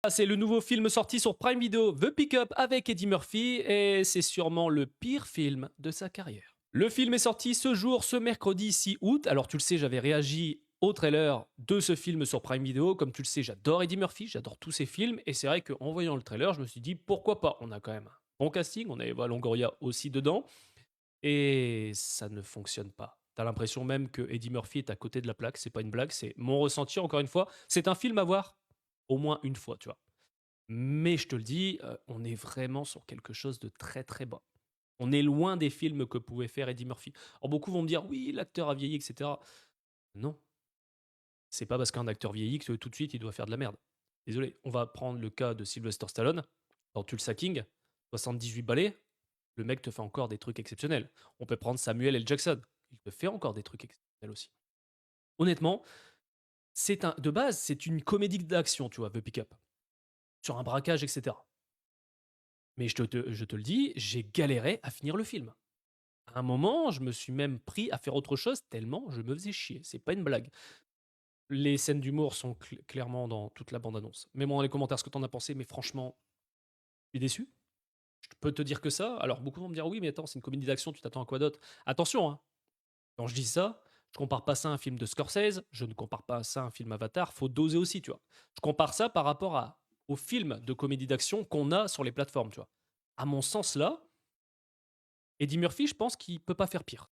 C'est le nouveau film sorti sur Prime Video, The Pickup avec Eddie Murphy, et c'est sûrement le pire film de sa carrière. Le film est sorti ce jour, ce mercredi 6 août. Alors tu le sais, j'avais réagi au trailer de ce film sur Prime Video. Comme tu le sais, j'adore Eddie Murphy, j'adore tous ses films, et c'est vrai qu'en voyant le trailer, je me suis dit pourquoi pas. On a quand même un bon casting, on a Eva Longoria aussi dedans, et ça ne fonctionne pas. T'as l'impression même que Eddie Murphy est à côté de la plaque, c'est pas une blague, c'est mon ressenti encore une fois. C'est un film à voir au moins une fois, tu vois. Mais je te le dis, on est vraiment sur quelque chose de très très bas. On est loin des films que pouvait faire Eddie Murphy. Alors beaucoup vont me dire oui, l'acteur a vieilli, etc. Non, c'est pas parce qu'un acteur vieillit que tout de suite il doit faire de la merde. Désolé, on va prendre le cas de Sylvester Stallone dans Tulsa King, 78 balais, le mec te fait encore des trucs exceptionnels. On peut prendre Samuel L. Jackson, il te fait encore des trucs exceptionnels aussi. Honnêtement, de base, c'est une comédie d'action, tu vois, The Pickup, sur un braquage, etc. Mais je te le dis, j'ai galéré à finir le film. À un moment, je me suis même pris à faire autre chose tellement je me faisais chier. C'est pas une blague. Les scènes d'humour sont clairement dans toute la bande-annonce. Mets-moi dans les commentaires ce que t'en as pensé, mais franchement, je suis déçu. Je peux te dire que ça. Alors, beaucoup vont me dire oui, mais attends, c'est une comédie d'action, tu t'attends à quoi d'autre? Attention, hein, quand je dis ça, je compare pas ça à un film de Scorsese, je ne compare pas ça à un film Avatar, faut doser aussi, tu vois. Je compare ça par rapport aux films de comédie d'action qu'on a sur les plateformes, tu vois. À mon sens, là, Eddie Murphy, je pense qu'il peut pas faire pire.